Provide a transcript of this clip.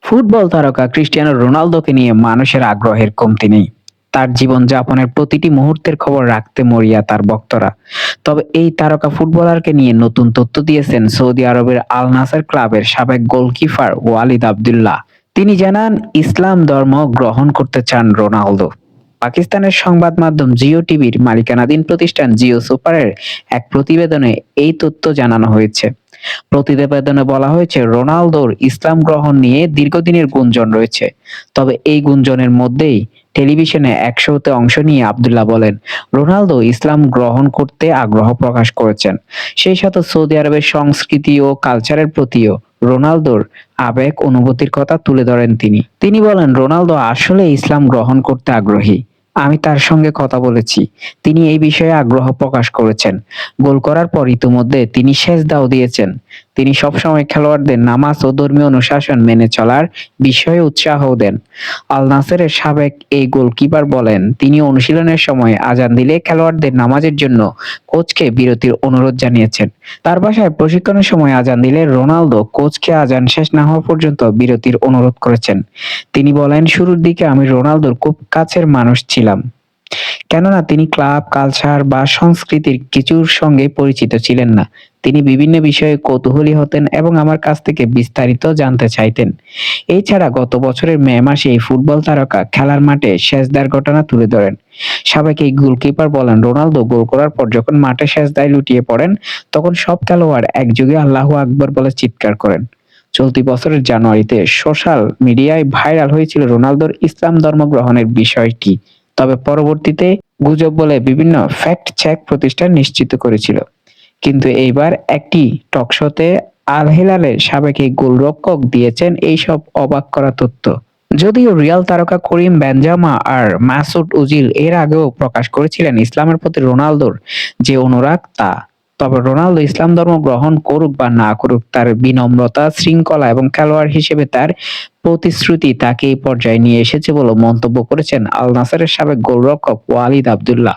Football তারকা Cristiano রোনালদোকে নিয়ে মানুষের আগ্রহের কমতি নেই। তার জীবনযাপনের প্রতিটি মুহূর্তের খবর রাখতে মরিয়া তার ভক্তরা। তবে এই তারকা ফুটবলারকে নিয়ে নতুন তথ্য দিয়েছেন সৌদি আরবের আল নাসের ক্লাবের সাবেক গোলকিপার ওয়ালিদ আব্দুল্লাহ। তিনি জানান, ইসলাম ধর্ম গ্রহণ করতে চান রোনালদো। পাকিস্তানের সংবাদ মাধ্যম জিও টিভির মালিকানাধীন প্রতিষ্ঠান জিও সুপারের এক প্রতিবেদনে এই তথ্য জানানো হয়েছে। প্রতিবেদনে বলা হয়েছে, রোনালদোর ইসলাম গ্রহণ নিয়ে দীর্ঘদিনের গুঞ্জন রয়েছে। তবে এই গুঞ্জনের মধ্যেই টেলিভিশনে এক শোতে অংশ নিয়ে আব্দুল্লাহ বলেন, রোনালদো ইসলাম গ্রহণ করতে আগ্রহ প্রকাশ করেছেন। সেই সাথে সৌদি আরবের সংস্কৃতি ও কালচারের প্রতিও রোনালদোর আবেগ অনুভূতির কথা তুলে ধরেন তিনি। তিনি বলেন, রোনালদো আসলে ইসলাম গ্রহণ করতে আগ্রহী। আমি তার সঙ্গে কথা বলেছি। তিনি এই বিষয়ে আগ্রহ প্রকাশ করেছেন। গোল করার পর ইতিমধ্যে তিনি সেজদাও দিয়েছেন। তিনি সবসময় খেলোয়াড়দের নামাজ ও ধর্মীয় অনুশাসন মেনে চলার বিষয়ে উৎসাহ দেন। আল নাসেরের সাবেক এই গোলকিপার বলেন, তিনি অনুশীলনের সময় আজান দিলে খেলোয়াড়দের নামাজের জন্য কোচকে বিরতির অনুরোধ জানিয়েছেন। তার বাসায় প্রশিক্ষণের সময় আজান দিলে রোনালদো কোচকে আজান শেষ না হওয়া পর্যন্ত বিরতির অনুরোধ করেছেন। তিনি বলেন, শুরুর দিকে আমি রোনালদোর খুব কাছের মানুষ ছিলাম। কেননা তিনি ক্লাব, কালচার বা সংস্কৃতির কিছুর সঙ্গে পরিচিত ছিলেন না। তিনি বিভিন্ন বিষয়ে কৌতূহলী হতেন এবং আমার কাছ থেকে বিস্তারিত জানতে চাইতেন। এছাড়া গত বছরের মে মাসে এই ফুটবল তারকা খেলার মাঠে সেজদার ঘটনা তুলে ধরেন। সাবেক এই গোলকিপার বলেন, রোনালদো গোল করার পর যখন মাঠে সেজদায় লুটিয়ে পড়েন, তখন সব খেলোয়াড় একযোগে আল্লাহু আকবার বলে চিৎকার করেন। চলতি বছরের জানুয়ারিতে সোশ্যাল মিডিয়ায় ভাইরাল হয়েছিল রোনালদোর ইসলাম ধর্ম গ্রহণের বিষয়টি। তবে পরবর্তীতে গুজব বলে বিভিন্ন ফ্যাক্ট চেক প্রতিষ্ঠান নিশ্চিত করেছিল। কিন্তু এইবার একটি টকশোতে আল হিলালের সাবেক এই গোলরক্ষক দিয়েছেন এইসব অবাক করা তথ্য। যদিও রিয়াল তারকা করিম বেনজেমা আর মাসুদ ওজিল এর আগেও প্রকাশ করেছিলেন ইসলামের প্রতি রোনালদোর যে অনুরাগ তা। তবে রোনালদো ইসলাম ধর্ম গ্রহণ করুক বা না করুক, তার বিনম্রতা, শৃঙ্খলা এবং খেলোয়াড় হিসেবে তার প্রতিশ্রুতি তাকে এই পর্যায়ে নিয়ে এসেছে বলে মন্তব্য করেছেন আল নাসেরের সাবেক গোলরক্ষক ওয়ালিদ আব্দুল্লাহ।